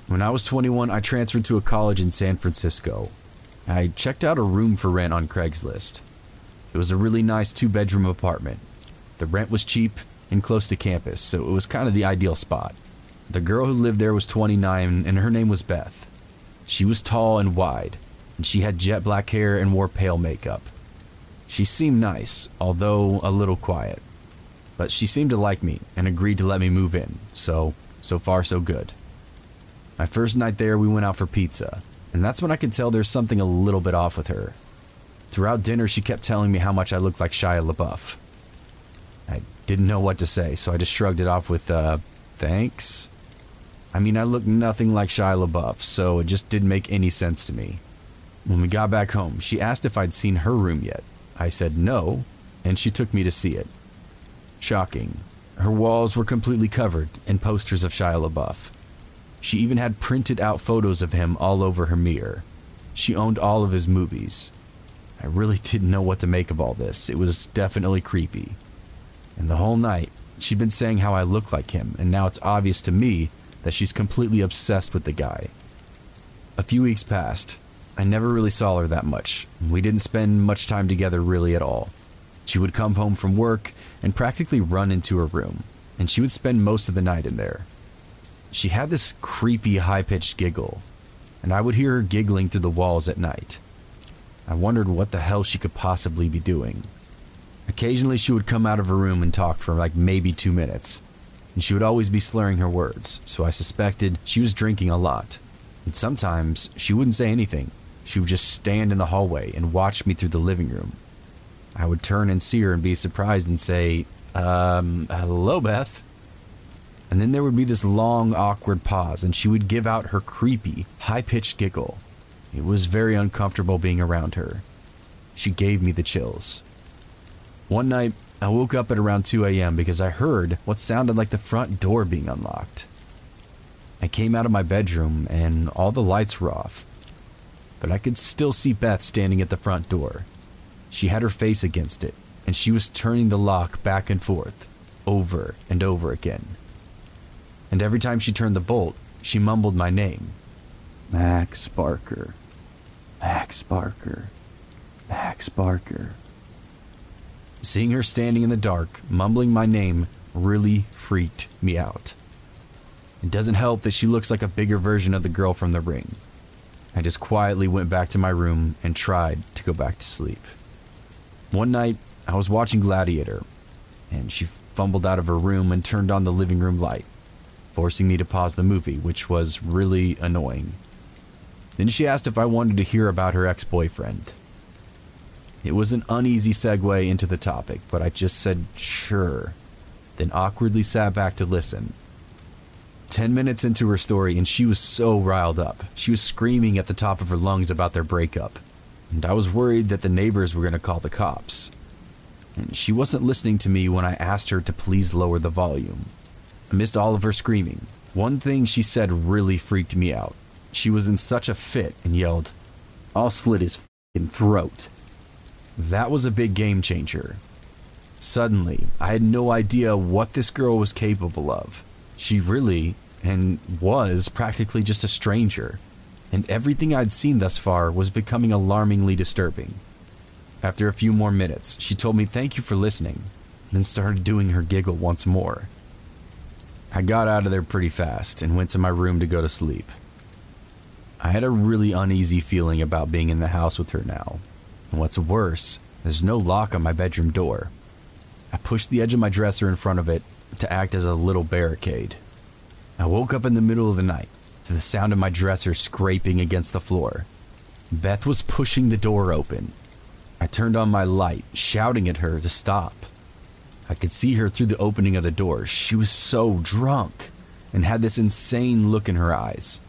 When I was 21, I transferred to a college in San Francisco. I checked out a room for rent on Craigslist. It was a really nice 2-bedroom apartment. The rent was cheap and close to campus, so it was kind of the ideal spot. The girl who lived there was 29 and her name was Beth. She was tall and wide, and she had jet black hair and wore pale makeup. She seemed nice, although a little quiet. But she seemed to like me and agreed to let me move in, so far so good. My first night there, we went out for pizza, and that's when I could tell there's something a little bit off with her. Throughout dinner, she kept telling me how much I looked like Shia LaBeouf. I didn't know what to say, so I just shrugged it off with, thanks? I mean, I looked nothing like Shia LaBeouf, so it just didn't make any sense to me. When we got back home, she asked if I'd seen her room yet. I said no, and she took me to see it. Shocking. Her walls were completely covered in posters of Shia LaBeouf. She even had printed out photos of him all over her mirror. She owned all of his movies. I really didn't know what to make of all this. It was definitely creepy. And the whole night, she'd been saying how I looked like him, and now it's obvious to me that she's completely obsessed with the guy. A few weeks passed. I never really saw her that much. We didn't spend much time together really at all. She would come home from work and practically run into her room, and she would spend most of the night in there. She had this creepy high-pitched giggle, and I would hear her giggling through the walls at night. I wondered what the hell she could possibly be doing. Occasionally she would come out of her room and talk for like maybe 2 minutes, and she would always be slurring her words, so I suspected she was drinking a lot. And sometimes she wouldn't say anything. She would just stand in the hallway and watch me through the living room. I would turn and see her and be surprised and say, hello, Beth. And then there would be this long, awkward pause, and she would give out her creepy, high-pitched giggle. It was very uncomfortable being around her. She gave me the chills. One night, I woke up at around 2 a.m. because I heard what sounded like the front door being unlocked. I came out of my bedroom, and all the lights were off. But I could still see Beth standing at the front door. She had her face against it, and she was turning the lock back and forth, over and over again. And every time she turned the bolt, she mumbled my name. Max Barker. Max Barker. Max Barker. Seeing her standing in the dark, mumbling my name, really freaked me out. It doesn't help that she looks like a bigger version of the girl from The Ring. I just quietly went back to my room and tried to go back to sleep. One night, I was watching Gladiator, and she fumbled out of her room and turned on the living room light, forcing me to pause the movie, which was really annoying. Then she asked if I wanted to hear about her ex-boyfriend. It was an uneasy segue into the topic, but I just said sure, then awkwardly sat back to listen. 10 minutes into her story, and she was so riled up. She was screaming at the top of her lungs about their breakup, and I was worried that the neighbors were going to call the cops. And she wasn't listening to me when I asked her to please lower the volume. Amidst all of her screaming, one thing she said really freaked me out. She was in such a fit and yelled, "I'll slit his f***ing throat." That was a big game changer. Suddenly, I had no idea what this girl was capable of. She really, and was, practically just a stranger, and everything I'd seen thus far was becoming alarmingly disturbing. After a few more minutes, she told me thank you for listening, then started doing her giggle once more. I got out of there pretty fast and went to my room to go to sleep. I had a really uneasy feeling about being in the house with her now. And what's worse, there's no lock on my bedroom door. I pushed the edge of my dresser in front of it to act as a little barricade. I woke up in the middle of the night to the sound of my dresser scraping against the floor. Beth was pushing the door open. I turned on my light, shouting at her to stop. I could see her through the opening of the door. She was so drunk and had this insane look in her eyes.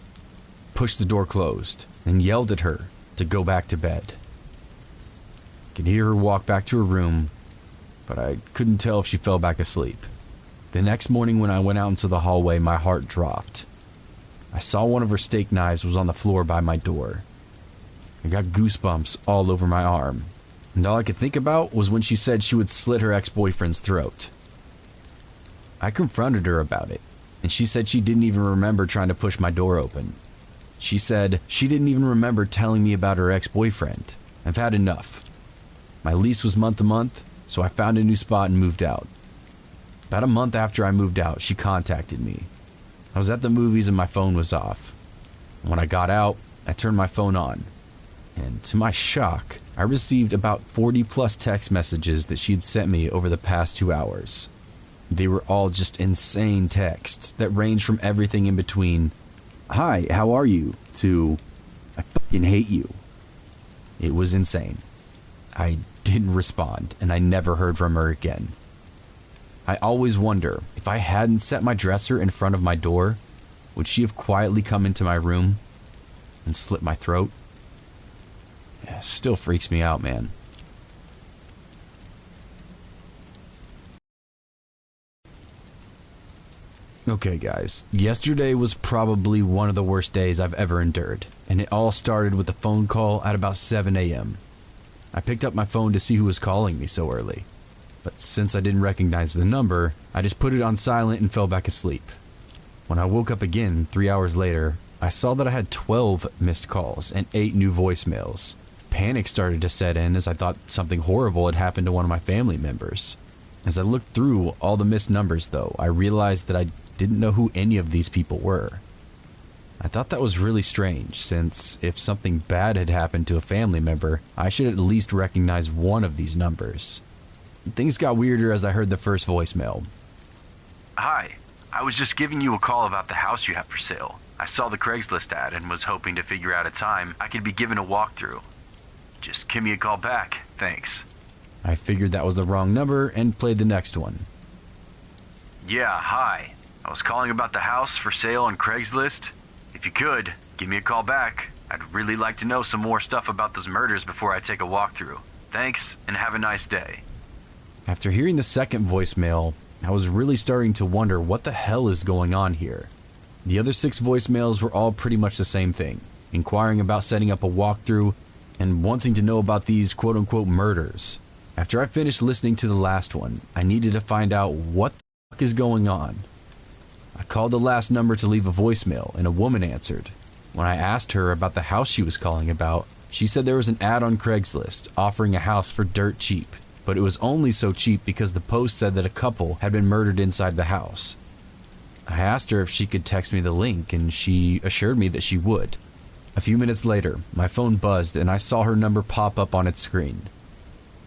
Pushed the door closed and yelled at her to go back to bed. I could hear her walk back to her room, but I couldn't tell if she fell back asleep. The next morning when I went out into the hallway, my heart dropped. I saw one of her steak knives was on the floor by my door. I got goosebumps all over my arm, and all I could think about was when she said she would slit her ex-boyfriend's throat. I confronted her about it, and she said she didn't even remember trying to push my door open. She said she didn't even remember telling me about her ex-boyfriend. I've had enough. My lease was month to month, so I found a new spot and moved out. About a month after I moved out, she contacted me. I was at the movies and my phone was off. When I got out, I turned my phone on, and to my shock, I received about 40 plus text messages that she'd sent me over the past 2 hours. They were all just insane texts that ranged from everything in between, "Hi, how are you?" to "I fucking hate you." It was insane. I didn't respond, and I never heard from her again. I always wonder, if I hadn't set my dresser in front of my door, would she have quietly come into my room and slit my throat? It still freaks me out, man. Okay guys, yesterday was probably one of the worst days I've ever endured, and it all started with a phone call at about 7 a.m. I picked up my phone to see who was calling me so early, but since I didn't recognize the number, I just put it on silent and fell back asleep. When I woke up again 3 hours later, I saw that I had 12 missed calls and 8 new voicemails. Panic started to set in as I thought something horrible had happened to one of my family members. As I looked through all the missed numbers though, I realized that I didn't know who any of these people were. I thought that was really strange, since if something bad had happened to a family member, I should at least recognize one of these numbers. Things got weirder as I heard the first voicemail. "Hi, I was just giving you a call about the house you have for sale. I saw the Craigslist ad and was hoping to figure out a time I could be given a walkthrough. Just give me a call back, thanks." I figured that was the wrong number and played the next one. "Yeah, hi. I was calling about the house for sale on Craigslist. If you could, give me a call back. I'd really like to know some more stuff about those murders before I take a walkthrough. Thanks, and have a nice day." After hearing the second voicemail, I was really starting to wonder what the hell is going on here. The other 6 voicemails were all pretty much the same thing, inquiring about setting up a walkthrough and wanting to know about these quote-unquote murders. After I finished listening to the last one, I needed to find out what the fuck is going on. I called the last number to leave a voicemail, and a woman answered. When I asked her about the house she was calling about, she said there was an ad on Craigslist offering a house for dirt cheap, but it was only so cheap because the post said that a couple had been murdered inside the house. I asked her if she could text me the link, and she assured me that she would. A few minutes later, my phone buzzed and I saw her number pop up on its screen.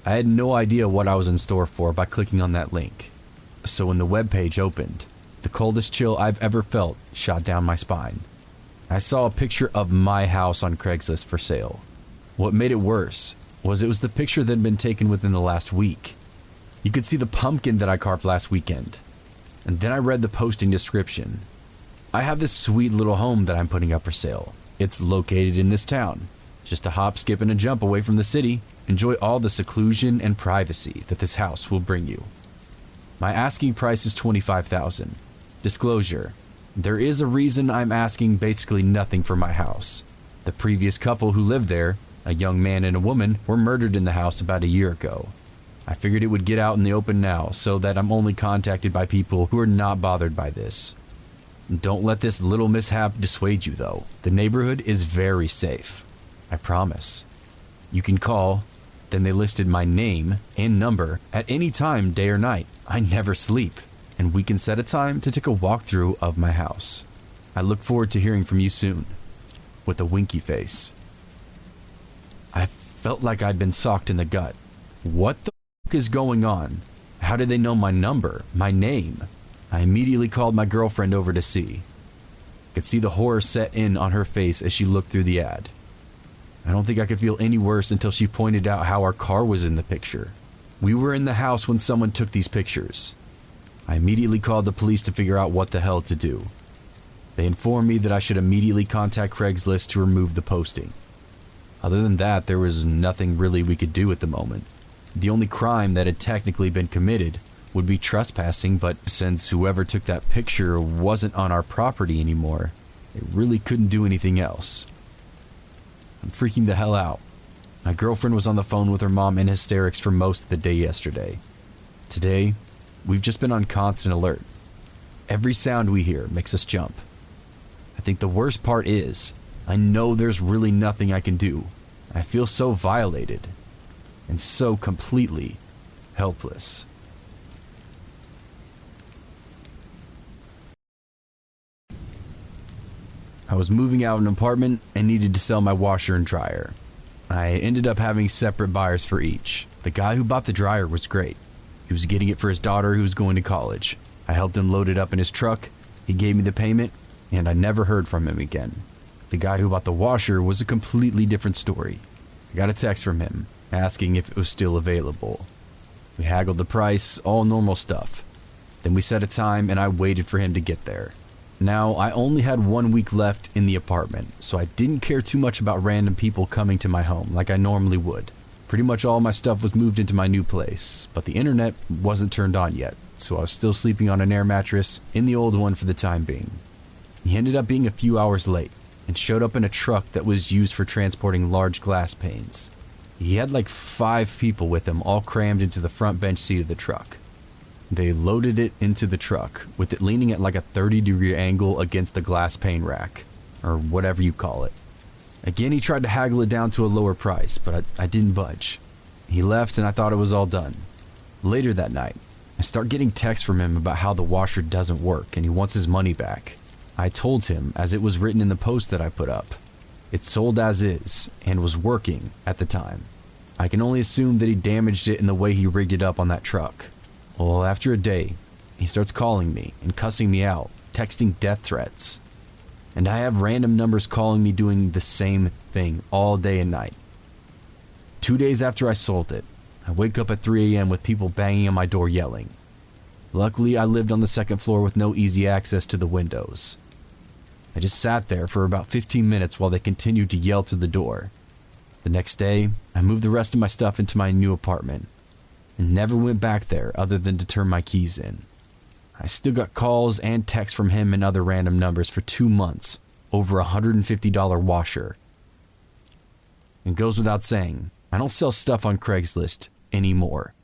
I had no idea what I was in store for by clicking on that link. So when the webpage opened, the coldest chill I've ever felt shot down my spine. I saw a picture of my house on Craigslist for sale. What made it worse was it was the picture that had been taken within the last week. You could see the pumpkin that I carved last weekend. And then I read the posting description. I have this sweet little home that I'm putting up for sale. It's located in this town. Just a hop, skip, and a jump away from the city. Enjoy all the seclusion and privacy that this house will bring you. My asking price is $25,000. Disclosure: there is a reason I'm asking basically nothing for my house. The previous couple who lived there, a young man and a woman, were murdered in the house about a year ago. I figured it would get out in the open now so that I'm only contacted by people who are not bothered by this. Don't let this little mishap dissuade you though. The neighborhood is very safe. I promise. You can call. Then they listed my name and number at any time, day or night. I never sleep. And we can set a time to take a walkthrough of my house. I look forward to hearing from you soon. With a winky face. I felt like I'd been socked in the gut. What the fuck is going on? How did they know my number, my name? I immediately called my girlfriend over to see. I could see the horror set in on her face as she looked through the ad. I don't think I could feel any worse until she pointed out how our car was in the picture. We were in the house when someone took these pictures. I immediately called the police to figure out what the hell to do. They informed me that I should immediately contact Craigslist to remove the posting. Other than that, there was nothing really we could do at the moment. The only crime that had technically been committed would be trespassing, but since whoever took that picture wasn't on our property anymore, they really couldn't do anything else. I'm freaking the hell out. My girlfriend was on the phone with her mom in hysterics for most of the day yesterday. Today, we've just been on constant alert. Every sound we hear makes us jump. I think the worst part is, I know there's really nothing I can do. I feel so violated and so completely helpless. I was moving out of an apartment and needed to sell my washer and dryer. I ended up having separate buyers for each. The guy who bought the dryer was great. He was getting it for his daughter who was going to college. I helped him load it up in his truck. He gave me the payment, and I never heard from him again. The guy who bought the washer was a completely different story. I got a text from him asking if it was still available. We haggled the price, all normal stuff. Then we set a time and I waited for him to get there. Now, I only had 1 week left in the apartment, so I didn't care too much about random people coming to my home like I normally would. Pretty much all my stuff was moved into my new place, but the internet wasn't turned on yet, so I was still sleeping on an air mattress in the old one for the time being. He ended up being a few hours late and showed up in a truck that was used for transporting large glass panes. He had like 5 people with him, all crammed into the front bench seat of the truck. They loaded it into the truck, with it leaning at like a 30-degree angle against the glass pane rack, or whatever you call it. Again, he tried to haggle it down to a lower price, but I didn't budge. He left and I thought it was all done. Later that night, I start getting texts from him about how the washer doesn't work and he wants his money back. I told him, as it was written in the post that I put up. It sold as is and was working at the time. I can only assume that he damaged it in the way he rigged it up on that truck. Well, after a day, he starts calling me and cussing me out, texting death threats. And I have random numbers calling me doing the same thing all day and night. 2 days after I sold it, I wake up at 3 a.m. with people banging on my door yelling. Luckily, I lived on the second floor with no easy access to the windows. I just sat there for about 15 minutes while they continued to yell through the door. The next day, I moved the rest of my stuff into my new apartment and never went back there other than to turn my keys in. I still got calls and texts from him and other random numbers for 2 months over a $150 washer. It goes without saying, I don't sell stuff on Craigslist anymore.